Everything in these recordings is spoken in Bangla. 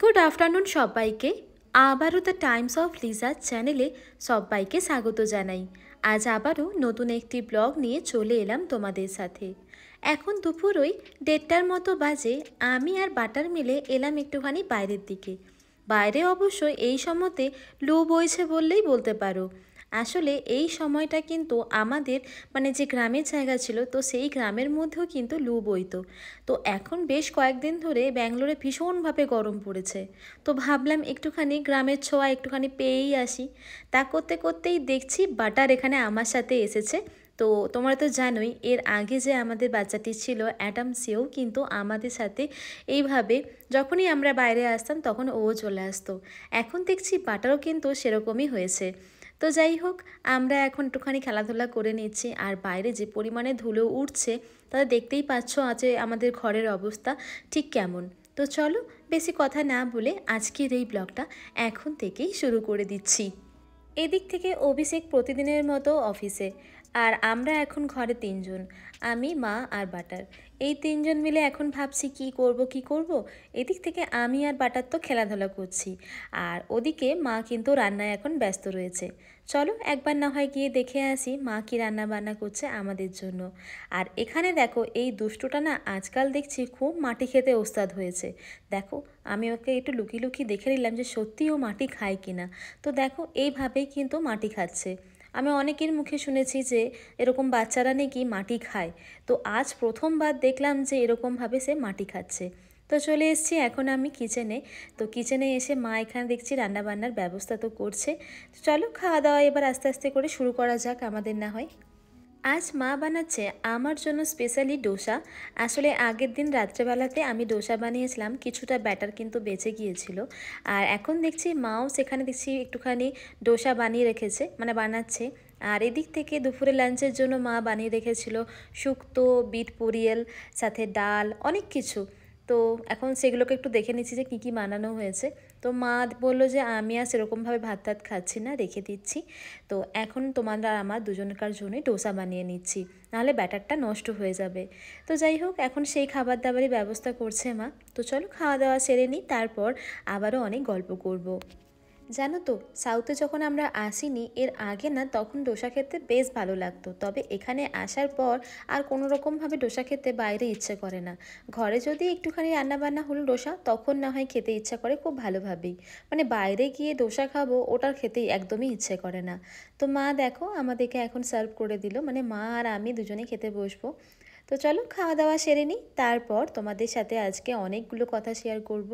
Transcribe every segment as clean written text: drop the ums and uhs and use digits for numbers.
গুড আফটারনুন সবাইকে। আবারও দ্য টাইমস অফ লিজা চ্যানেলে সবাইকে স্বাগত জানাই। আজ আবারও নতুন একটি ব্লগ নিয়ে চলে এলাম তোমাদের সাথে। এখন দুপুর ওই 1:30টার মতো বাজে। আমি আর বাটার মিলে এলাম একটুখানি বাইরের দিকে। বাইরে অবশ্যই এই সময়তে লু বইছে বললেই বলতে পারো। আসলে এই সময়টা কিন্তু আমাদের যে গ্রামের জায়গা ছিল, তো সেই গ্রামের মধ্যেও কিন্তু লু বইতো। তো এখন বেশ কয়েকদিন ধরে ব্যাঙ্গালোরে ভীষণভাবে গরম পড়েছে। তো ভাবলাম একটুখানি গ্রামের ছোঁয়া একটুখানি পেয়েই আসি। তা করতে করতেই দেখছি বাটার এখানে আমার সাথে এসেছে। তো তোমরা তো জানোই এর আগে যে আমাদের বাচ্চাটি ছিল অ্যাডাম, সেও কিন্তু আমাদের সাথে এইভাবে যখনই আমরা বাইরে আসতাম তখন ও চলে আসতো। এখন দেখছি বাটারও কিন্তু সেরকমই হয়েছে। তো যাই হোক, আমরা এখন একটুখানি খেলাধুলা করে নিচ্ছি। আর বাইরে যে পরিমাণে ধুলো উঠছে তাতে দেখতেই পাচ্ছ আছে আমাদের ঘরের অবস্থা ঠিক কেমন। তো চলো বেশি কথা না বলে আজকের এই ব্লগটা এখন থেকেই শুরু করে দিচ্ছি। এদিক থেকে অভিষেক প্রতিদিনের মতো অফিসে, আর আমরা এখন ঘরে তিনজন, আমি, মা আর বাটার। এই তিনজন মিলে এখন ভাবছি কি করব। এদিক থেকে আমি আর বাটার তো খেলাধুলা করছি, আর ওদিকে মা কিন্তু রান্নায় এখন ব্যস্ত রয়েছে। চলো একবার না হয় গিয়ে দেখে আসি মা কি রান্না বান্না করছে আমাদের জন্য। আর এখানে দেখো এই দুষ্টুটা না আজকাল দেখছি খুব মাটি খেতে ওস্তাদ হয়েছে। দেখো আমি ওকে একটু লুকিয়ে লুকিয়ে দেখে নিলাম যে সত্যি ও মাটি খায় কিনা। তো দেখো এইভাবেই কিন্তু মাটি খাচ্ছে। আমি অনেকের মুখে শুনেছি যে এরকম বাচ্চারা নাকি মাটি খায়, তো আজ প্রথমবার দেখলাম যে এরকমভাবে সে মাটি খাচ্ছে। তো চলে এসেছি এখন আমি কিচেনে। তো কিচেনে এসে মা এখানে দেখছি রান্নাবান্নার ব্যবস্থা তো করছে। চলো খাওয়া দাওয়া এবার আস্তে আস্তে করে শুরু করা যাক আমাদের না হয়। আজ মা বানাচ্ছে আমার জন্য স্পেশালি ডোসা। আসলে আগের দিন রাত্রেবেলাতে আমি ডোসা বানিয়েছিলাম, কিছুটা ব্যাটার কিন্তু বেঁচে গিয়েছিল। আর এখন দেখছি মাও সেখানে দেখছি একটুখানি ডোসা বানিয়ে রেখেছে, বানাচ্ছে। আর এদিক থেকে দুপুরে লাঞ্চের জন্য মা বানিয়ে রেখেছিল শুক্তো, বিট পরিয়েল, সাথে ডাল, অনেক কিছু। তো এখন সেগুলোকে একটু দেখে নিচ্ছি যে কী কী বানানো হয়েছে। তো মা বললো যে আমি আর সেরকমভাবে ভাত টাত খাচ্ছি না, রেখে দিচ্ছি। তো এখন তোমার আর আমার দুজনকার জন্যই ডোসা বানিয়ে নিচ্ছি, নাহলে ব্যাটারটা নষ্ট হয়ে যাবে। তো যাই হোক, এখন সেই খাবার দাবারই ব্যবস্থা করছে মা। তো চলো খাওয়া দাওয়া সেরে নিই, তারপর আবারও অনেক গল্প করব। জানো তো, সাউথে যখন আমরা আসিনি এর আগে না, তখন ডোসা খেতে বেশ ভালো লাগতো। তবে এখানে আসার পর আর কোনো রকমভাবে ডোসা খেতে বাইরে ইচ্ছে করে না। ঘরে যদি একটুখানি রান্নাবান্না হলো ডোসা, তখন না হয় খেতে ইচ্ছা করে খুব ভালোভাবেই। বাইরে গিয়ে ডোসা খাবো ওটার খেতেই একদমই ইচ্ছে করে না। তো মা দেখো আমাদেরকে এখন সার্ভ করে দিল, মা আর আমি দুজনেই খেতে বসবো। তো চলো খাওয়া দাওয়া সেরে নিই, তারপর তোমাদের সাথে আজকে অনেকগুলো কথা শেয়ার করব।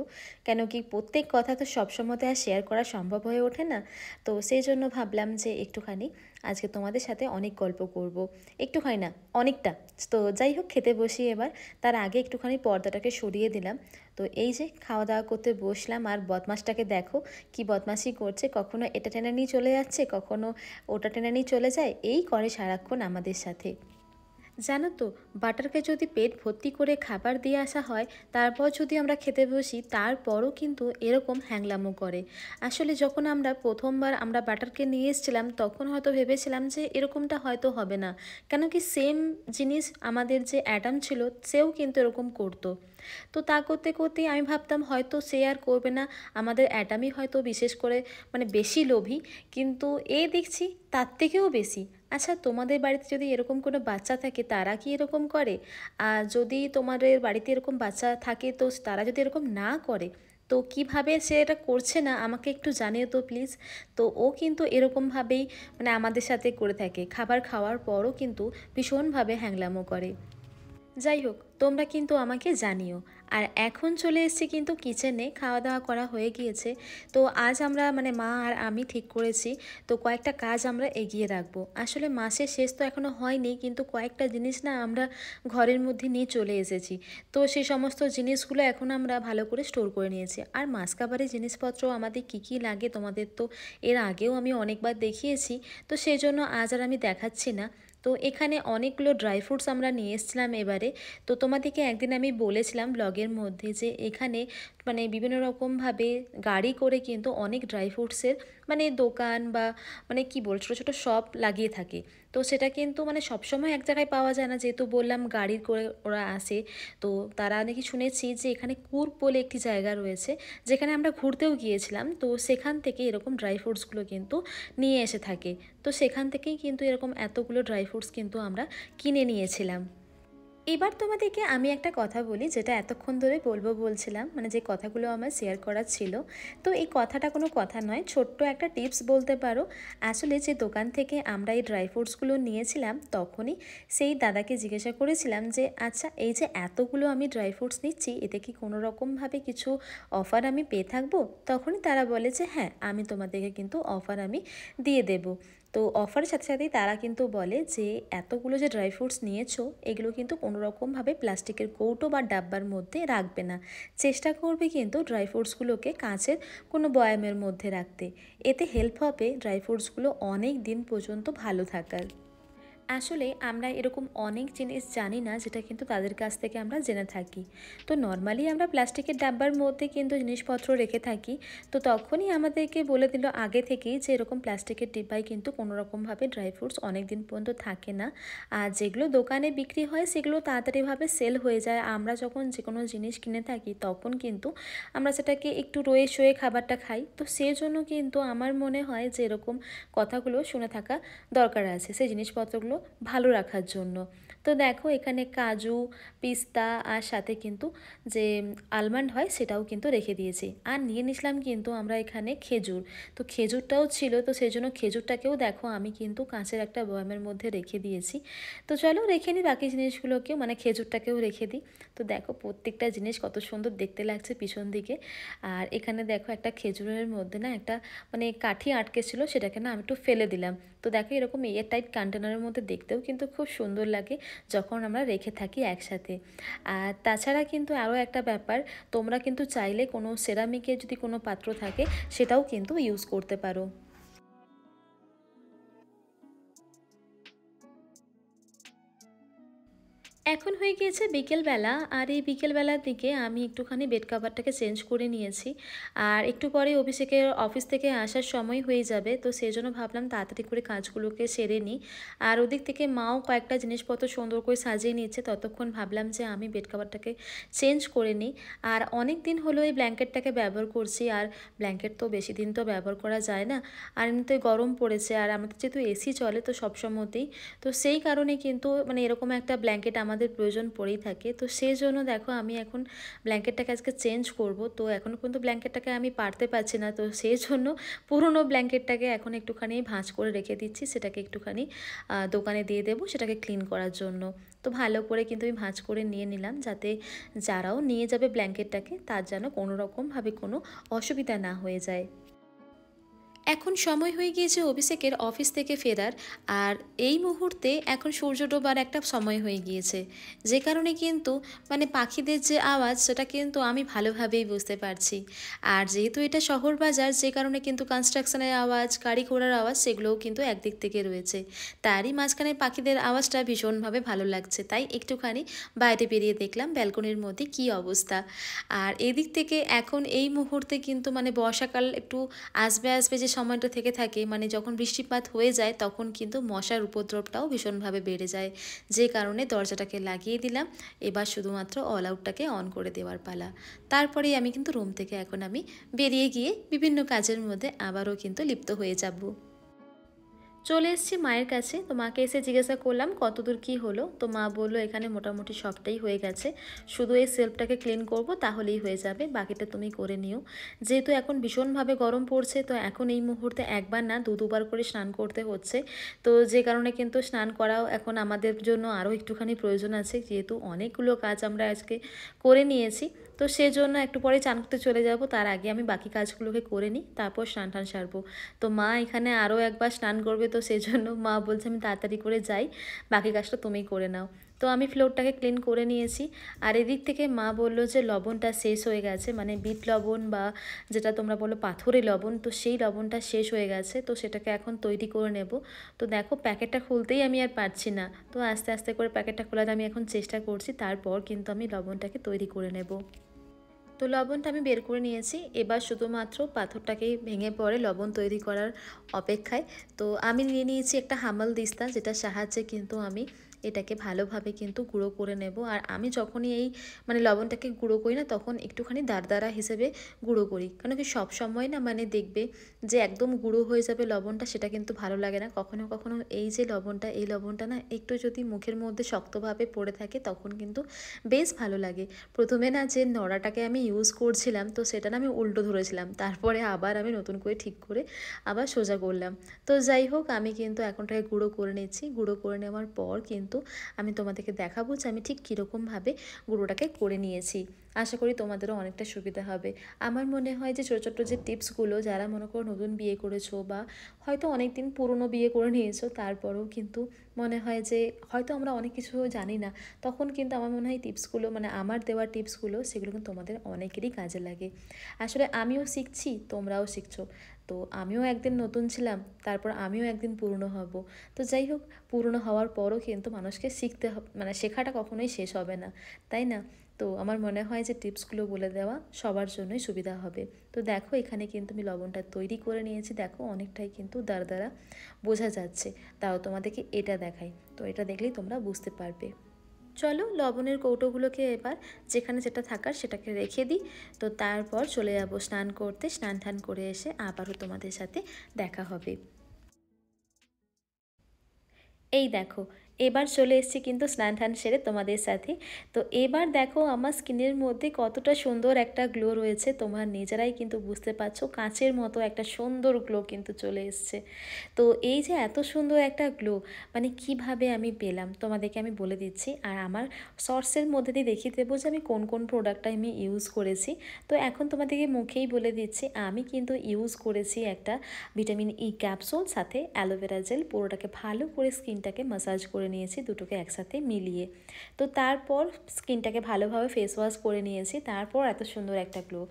কেন কি প্রত্যেক কথা তো সবসময়তে আর শেয়ার করা সম্ভব হয়ে ওঠে না। তো সেই জন্য ভাবলাম যে একটুখানি আজকে তোমাদের সাথে অনেক গল্প করব। একটুখানি না, অনেকটা। তো যাই হোক, খেতে বসি এবার। তার আগে একটুখানি পর্দাটাকে সরিয়ে দিলাম। তো এই যে খাওয়া দাওয়া করতে বসলাম, আর বদমাসটাকে দেখো কি বদমাশি করছে, কখনো এটা টেনে নিয়ে চলে যাচ্ছে, কখনো ওটা টেনে নিয়ে চলে যায়, এই করে সারাক্ষণ আমাদের সাথে। জানো তো, বাটারকে যদি পেট ভর্তি করে খাবার দিয়ে আসা হয়, তারপর যদি আমরা খেতে বসি, তারপরও কিন্তু এরকম হ্যাংলামো করে। আসলে যখন আমরা প্রথমবার বাটারকে নিয়ে এসেছিলাম, তখন হয়তো ভেবেছিলাম যে এরকমটা হয়তো হবে না। কেন কি সেম জিনিস আমাদের যে অ্যাডাম ছিল সেও কিন্তু এরকম করতো। তো তা করতে করতেই আমি ভাবতাম হয়তো সে আর করবে না, আমাদের অ্যাডামই হয়তো বিশেষ করে বেশি লোভী। কিন্তু এ দেখছি তার থেকেও বেশি। আচ্ছা, তোমাদের বাড়িতে যদি এরকম কোনো বাচ্চা থাকে তারা কি এরকম করে? আর যদি তোমাদের বাড়িতে এরকম বাচ্চা থাকে তো তারা যদি এরকম না করে, তো কিভাবে সে এটা করছে না আমাকে একটু জানিও তো প্লিজ। তো ও কিন্তু এরকমভাবেই আমাদের সাথে করে থাকে, খাবার খাওয়ার পরও কিন্তু ভীষণভাবে হ্যাংলামো করে। যাই হোক, তোমরা কিন্তু আমাকে জানিও। আর এখন চলে এসেছি কিন্তু কিচেনে, খাওয়া দাওয়া করা হয়ে গিয়েছে। তো আজ আমরা মা আর আমি ঠিক করেছি তো কয়েকটা কাজ আমরা এগিয়ে রাখবো। আসলে মাসের শেষ তো এখনও হয়নি, কিন্তু কয়েকটা জিনিস না আমরা ঘরের মধ্যে নিয়ে চলে এসেছি। তো সেই সমস্ত জিনিসগুলো এখন আমরা ভালো করে স্টোর করে নিয়েছি। আর মাসকাবারি জিনিসপত্র আমাদের কি কি লাগে তোমাদের তো এর আগেও আমি অনেকবার দেখিয়েছি, তো সেই জন্য আজ আর আমি দেখাচ্ছি না। তো এখানে অনেকগুলো ড্রাই ফ্রুটস আমরা নিয়ে এসেছিলাম এবারে। তো তোমাদেরকে একদিন আমি বলেছিলাম ব্লগের মধ্যে যে এখানে মানে বিভিন্ন রকমভাবে গাড়ি করে কিন্তু অনেক ড্রাই ফ্রুটসের মানে দোকান বা মানে কি বল ছোটো ছোটো শপ লাগিয়ে থাকে। তো সেটা কিন্তু মানে সবসময় এক জায়গায় পাওয়া যায় না, যেহেতু বললাম গাড়ি করে ওরা আসে। তো তারা নাকি শুনেছি যে এখানে কুর্গ বলে একটি জায়গা রয়েছে, যেখানে আমরা ঘুরতেও গিয়েছিলাম। তো সেখান থেকে এরকম ড্রাই ফ্রুটসগুলো কিন্তু নিয়ে এসে থাকে। তো সেখান থেকেই কিন্তু এরকম এতগুলো ড্রাই ফ্রুটস কিন্তু আমরা কিনে নিয়েছিলাম। এবার তোমাদেরকে আমি একটা কথা বলি, যেটা এতক্ষণ ধরে বলবো বলছিলাম, মানে যে কথাগুলো আমার শেয়ার করার ছিল। তো এই কথাটা কোনো কথা নয়, ছোট্ট একটা টিপস বলতে পারো। আসলে যে দোকান থেকে আমরা এই ড্রাই ফ্রুটসগুলো নিয়েছিলাম, তখনই সেই দাদাকে জিজ্ঞাসা করেছিলাম যে আচ্ছা এই যে এতগুলো আমি ড্রাই ফ্রুটস নিচ্ছি, এতে কি কোনো রকমভাবে কিছু অফার আমি পেয়ে থাকবো? তখনই তারা বলে যে হ্যাঁ, আমি তোমাদেরকে কিন্তু অফার আমি দিয়ে দেবো। তো অফারের সাথে সাথেই তারা কিন্তু বলে যে এতগুলো যে ড্রাই ফ্রুটস নিয়েছো, এগুলো কিন্তু কোনো রকমভাবে প্লাস্টিকের কৌটো বা ডাব্বার মধ্যে রাখবে না। চেষ্টা করবে কিন্তু ড্রাই ফ্রুটসগুলোকে কাঁচের কোনো বয়ামের মধ্যে রাখতে। এতে হেল্প হবে ড্রাই ফ্রুটসগুলো অনেক দিন পর্যন্ত ভালো থাকার। আসলে আমরা এরকম অনেক জিনিস জানি না, যেটা কিন্তু তাদের কাছ থেকে আমরা জেনে থাকি। তো নর্মালি আমরা প্লাস্টিকের ডাব্বার মধ্যে কিন্তু জিনিসপত্র রেখে থাকি। তো তখনই আমাদেরকে বলে দিল আগে থেকেই যে এরকম প্লাস্টিকের ডিব্বায় কিন্তু কোনো রকমভাবে ড্রাই ফ্রুটস অনেক দিন পর্যন্ত থাকে না। আর যেগুলো দোকানে বিক্রি হয় সেগুলো তাড়াতাড়িভাবে সেল হয়ে যায়। আমরা যখন যে কোনো জিনিস কিনে থাকি তখন কিন্তু আমরা সেটাকে একটু রয়ে সয়ে খাবারটা খাই। তো সেই জন্য কিন্তু আমার মনে হয় যে এরকম কথাগুলো শুনে থাকা দরকার আছে সেই জিনিসপত্রগুলো ভালো রাখার জন্য। তো দেখো এখানে কাজু, পিস্তা আর সাথে কিন্তু যে আলমন্ড হয় সেটাও কিন্তু রেখে দিয়েছি। আর নিয়ে নিলাম কিন্তু আমরা এখানে খেজুর। তো খেজুরটাও ছিল, তো সেই জন্য খেজুরটাকেও দেখো আমি কিন্তু কাঁচের একটা বয়ামের মধ্যে রেখে দিয়েছি। তো চলো রেখে নিই বাকি জিনিসগুলোকেও, মানে খেজুরটাকেও রেখে দিই। তো দেখো প্রত্যেকটা জিনিস কত সুন্দর দেখতে লাগছে পিছন দিকে। আর এখানে দেখো একটা খেজুরের মধ্যে না একটা মানে কাঠি আটকে ছিল, সেটাকে না আমি একটু ফেলে দিলাম। তো দেখো এরকম এয়ার টাইট কন্টেনারের মধ্যে দেখতেও কিন্তু খুব সুন্দর লাগে যখন আমরা রেখে থাকি একসাথে। আর তাছাড়া কিন্তু আরও একটা ব্যাপার, তোমরা কিন্তু চাইলে কোনো সেরামিকের যদি কোনো পাত্র থাকে সেটাও কিন্তু ইউজ করতে পারো। এখন হয়ে গিয়েছে বিকেলবেলা, আর এই বিকেলবেলার দিকে আমি একটুখানি বেড কাভারটাকে চেঞ্জ করে নিয়েছি। আর একটু পরে অফিস থেকে আসার সময় হয়ে যাবে, তো সেই জন্য ভাবলাম তাড়াতাড়ি করে কাজগুলোকে সেরে নিই। আর ওদিক থেকে মাও কয়েকটা জিনিসপত্র সুন্দর করে সাজিয়ে নিচ্ছে, ততক্ষণ ভাবলাম যে আমি বেড কাভারটাকে চেঞ্জ করে নিই। আর অনেক দিন হলো এই ব্ল্যাঙ্কেটটাকে ব্যবহার করছি, আর ব্ল্যাঙ্কেট তো বেশি দিন তো ব্যবহার করা যায় না। আর এমনিতে গরম পড়েছে, আর আমাদের যেহেতু এসি চলে তো সবসময়তেই, তো সেই কারণে কিন্তু মানে এরকম একটা ব্ল্যাঙ্কেট আমাদের প্রয়োজন পড়েই থাকে। তো সেই জন্য দেখো আমি এখন ব্ল্যাঙ্কেটটাকে আজকে চেঞ্জ করব। তো এখনও কিন্তু ব্ল্যাঙ্কেটটাকে আমি পারতে পারছি না, তো সেই জন্য পুরনো ব্ল্যাঙ্কেটটাকে এখন একটুখানি ভাঁজ করে রেখে দিচ্ছি, সেটাকে একটুখানি দোকানে দিয়ে দেবো সেটাকে ক্লিন করার জন্য। তো ভালো করে কিন্তু আমি ভাঁজ করে নিয়ে নিলাম, যাতে যারাও নিয়ে যাবে ব্ল্যাঙ্কেটটাকে তার যেন কোনো রকমভাবে কোনো অসুবিধা না হয়ে যায়। এখন সময় হয়ে গিয়েছে অভিষেকের অফিস থেকে ফেরার। আর এই মুহূর্তে এখন সূর্য ডোবার একটা সময় হয়ে গিয়েছে, যে কারণে কিন্তু মানে পাখিদের যে আওয়াজ সেটা কিন্তু আমি ভালোভাবেই বুঝতে পারছি। আর যেহেতু এটা শহর বাজার, যে কারণে কিন্তু কনস্ট্রাকশনের আওয়াজ, গাড়ি ঘোড়ার আওয়াজ সেগুলোও কিন্তু একদিক থেকে রয়েছে। তারই মাঝখানে পাখিদের আওয়াজটা ভীষণভাবে ভালো লাগছে, তাই একটুখানি বাইরে বেরিয়ে দেখলাম ব্যালকনির মধ্যে কী অবস্থা। আর এদিক থেকে এখন এই মুহূর্তে কিন্তু মানে বর্ষাকাল একটু আসবে আসবে যে সময়টা থেকে থাকে, মানে যখন বৃষ্টিপাত হয়ে যায় তখন কিন্তু মশার উপদ্রবটাও ভীষণভাবে বেড়ে যায়, যে কারণে দরজাটাকে লাগিয়ে দিলাম। এবার শুধুমাত্র অল আউটটাকে অন করে দেওয়ার পালা। তারপরেই আমি কিন্তু রুম থেকে এখন আমি বেরিয়ে গিয়ে বিভিন্ন কাজের মধ্যে আবারও কিন্তু লিপ্ত হয়ে যাব। চলে এসেছি মায়ের কাছে। তো মাকে এসে জিজ্ঞাসা করলাম কতদূর কী হলো। তো মা বললো এখানে মোটামুটি সবটাই হয়ে গেছে, শুধু এই সেলফটাকে ক্লিন করব তাহলেই হয়ে যাবে, বাকিটা তুমি করে নিও। যেহেতু এখন ভীষণভাবে গরম পড়ছে, তো এখন এই মুহূর্তে একবার না দুবার করে স্নান করতে হচ্ছে। তো যে কারণে কিন্তু স্নান করাও এখন আমাদের জন্য আরও একটুখানি প্রয়োজন আছে, যেহেতু অনেকগুলো কাজ আমরা আজকে করে নিয়েছি। তো সেজন্য একটু পরে চান করতে চলে যাব, তার আগে আমি বাকি কাজগুলোকে করে নিই, তারপর স্নান টান সারবো। তো মা এখানে আরও একবার স্নান করবে, তো সেজন্য মা বলছে আমি তাড়াতাড়ি করে যাই, বাকি কাজটা তুমিই করে নাও। তো আমি ফ্লোরটাকে ক্লিন করে নিয়েছি। আর এদিক থেকে মা বলল যে লবণটা শেষ হয়ে গেছে, মানে বিট লবণ বা যেটা তোমরা বলো পাথরে লবণ, তো সেই লবণটা শেষ হয়ে গেছে, তো সেটাকে এখন তৈরি করে নেব। তো দেখো প্যাকেটটা খুলতেই আমি আর পারছি না, তো আস্তে আস্তে করে প্যাকেটটা খোলার আমি এখন চেষ্টা করছি, তারপর কিন্তু আমি লবণটাকে তৈরি করে নেব। তো লবণটা আমি বের করে নিয়েছি, এবার শুধুমাত্র পাথরটাকেই ভেঙে পড়ে লবণ তৈরি করার অপেক্ষায়। তো আমি নিয়ে নিয়েছি একটা হামাল দিস্তা, যেটার সাহায্যে কিন্তু আমি এটাকে ভালোভাবে কিন্তু গুঁড়ো করে নেব। আর আমি যখনই এই মানে লবণটাকে গুঁড়ো করি না, তখন একটুখানি দারদারা হিসেবে গুঁড়ো করি, কারণ কি সব সময় না মানে দেখবে যে একদম গুঁড়ো হয়ে যাবে লবণটা, সেটা কিন্তু ভালো লাগে না। কখনো কখনো এই যে লবণটা, এই লবণটা না একটু যদি মুখের মধ্যে শক্তভাবে পড়ে থাকে তখন কিন্তু বেশ ভালো লাগে। প্রথমে না যে নড়াটাকে আমি ইউজ করছিলাম, তো সেটা না আমি উল্টো ধরেছিলাম, তারপরে আবার আমি নতুন করে ঠিক করে আবার সোজা করলাম। তো যাই হোক, আমি কিন্তু এখনটাকে গুঁড়ো করে নিচ্ছি। গুঁড়ো করে নেওয়ার পর কিন্তু আমি তোমাদেরকে দেখাবো যে আমি ঠিক কীরকমভাবে গুঁড়োটাকে করে নিয়েছি। আশা করি তোমাদেরও অনেকটা সুবিধা হবে। আমার মনে হয় যে ছোটো ছোটো যে টিপসগুলো, যারা মনে করো নতুন বিয়ে করেছো বা হয়তো অনেক দিন পুরনো বিয়ে করে নিয়েছো, তারপরেও কিন্তু মনে হয় যে হয়তো আমরা অনেক কিছু জানি না, তখন কিন্তু আমার মনে হয় টিপসগুলো মানে আমার দেওয়া টিপসগুলো সেগুলো কিন্তু তোমাদের অনেকেরই কাজে লাগে। আসলে আমিও শিখছি, তোমরাও শিখছো। তো আমিও একদিন নতুন ছিলাম, তারপর আমিও একদিন পুরনো হব। তো যাই হোক, পুরনো হওয়ার পরও কিন্তু মানুষকে শিখতে মানে শেখাটা কখনোই শেষ হবে না, তাই না? তো আমার মনে হয় যে টিপসগুলো বলে দেওয়া সবার জন্যই সুবিধা হবে। তো দেখো এখানে কিন্তু আমি লবণটা তৈরি করে নিয়েছি, দেখো অনেকটাই কিন্তু দাঁড়া বোঝা যাচ্ছে। তাও তোমাদেরকে এটা দেখাই, তো এটা দেখলেই তোমরা বুঝতে পারবে। চলো লবণের কৌটোগুলোকে এবার যেখানে যেটা থাকার সেটাকে রেখে দিই। তো তারপর চলে যাব স্নান করতে, স্নান টান করে এসে আবারও তোমাদের সাথে দেখা হবে। এই দেখো এবার চলে এসেছি কিন্তু স্নান টান সেরে তোমাদের সাথে। তো এবার দেখো আমার স্কিনের মধ্যে কতটা সুন্দর একটা গ্লো রয়েছে, তোমরা নিজেরাই কিন্তু বুঝতে পারছো, কাঁচের মতো একটা সুন্দর গ্লো কিন্তু চলে এসছে। তো এই যে এত সুন্দর একটা গ্লো মানে কিভাবে আমি পেলাম তোমাদেরকে আমি বলে দিচ্ছি, আর আমার শর্টসের মধ্যে দিয়ে দেখিয়ে দেবো যে আমি কোন কোন প্রোডাক্টটা আমি ইউজ করেছি। তো এখন তোমাদেরকে মুখেই বলে দিচ্ছি, আমি কিন্তু ইউজ করেছি একটা ভিটামিন ই ক্যাপসুল, সাথে অ্যালোভেরা জেল, পুরোটাকে ভালো করে স্কিনটাকে ম্যাসাজ করে নিয়েছি দুটোকে একসাথে মিলিয়ে। তো তারপর স্কিনটাকে ভালোভাবে ফেস ওয়াশ করে নিয়েছি, তারপর এত সুন্দর একটা গ্লো।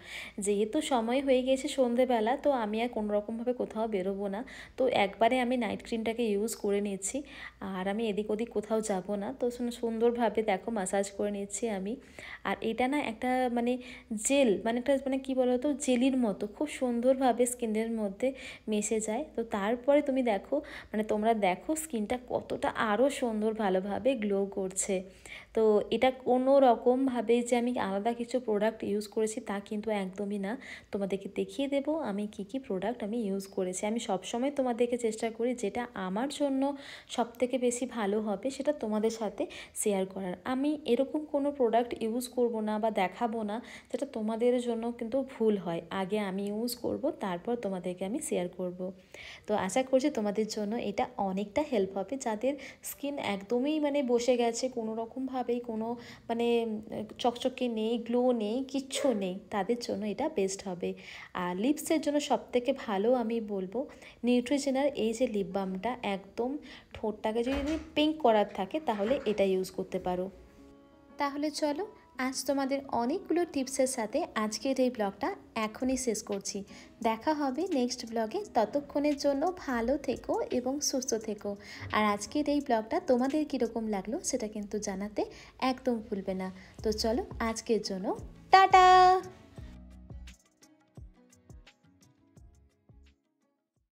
যেহেতু সময় হয়ে গিয়েছে সন্ধেবেলা, তো আমি আর কোনোরকমভাবে কোথাও বেরোবো না, তো একবারে আমি নাইট ক্রিমটাকে ইউজ করে নিচ্ছি। আর আমি এদিক ওদিক কোথাও যাব না, তো সুন্দরভাবে দেখো ম্যাসাজ করে নিচ্ছি আমি। আর এটা না একটা মানে জেল, মানে একটা মানে কী বলো তো, জেলির মতো খুব সুন্দরভাবে স্কিনের মধ্যে মিশে যায়। তো তারপরে তুমি দেখো মানে তোমরা দেখো স্কিনটা কতটা আরও সুন্দর ভালোভাবে গ্লো করছে। তো এটা কোনো রকমভাবে যে আমি আলাদা কিছু প্রোডাক্ট ইউজ করেছি তা কিন্তু একদমই না। তোমাদেরকে দেখিয়ে দেবো আমি কি কি প্রোডাক্ট আমি ইউজ করেছি। আমি সবসময় তোমাদেরকে চেষ্টা করি যেটা আমার জন্য সবথেকে বেশি ভালো হবে সেটা তোমাদের সাথে শেয়ার করার। আমি এরকম কোনো প্রোডাক্ট ইউজ করব না বা দেখাবো না যেটা তোমাদের জন্য কিন্তু ভুল হয়। আগে আমি ইউজ করব, তারপর তোমাদেরকে আমি শেয়ার করব। তো আশা করছি তোমাদের জন্য এটা অনেকটা হেল্প হবে, যাদের স্কিন একদমই মানে বসে গেছে, কোনো রকমভাবেই কোনো মানে চকচকে নেই, গ্লো নেই, কিচ্ছু নেই, তাদের জন্য এটা বেস্ট হবে। আর লিপসের জন্য সবথেকে ভালো আমি বলবো নিউট্রিজেনার এই যে লিপ বামটা, একদম ঠোঁটটাকে যদি পিঙ্ক করার থাকে তাহলে এটা ইউজ করতে পারো। তাহলে চলো আজ তোমাদের অনেকগুলো টিপসের সাথে আজকের এই ব্লগটা এখনই শেষ করছি। দেখা হবে নেক্সট ব্লগে, ততক্ষণের জন্য ভালো থেকো এবং সুস্থ থেকো। আর আজকের এই ব্লগটা তোমাদের কীরকম লাগলো সেটা কিন্তু জানাতে একদম ভুলবে না। তো চলো আজকের জন্য টাটা।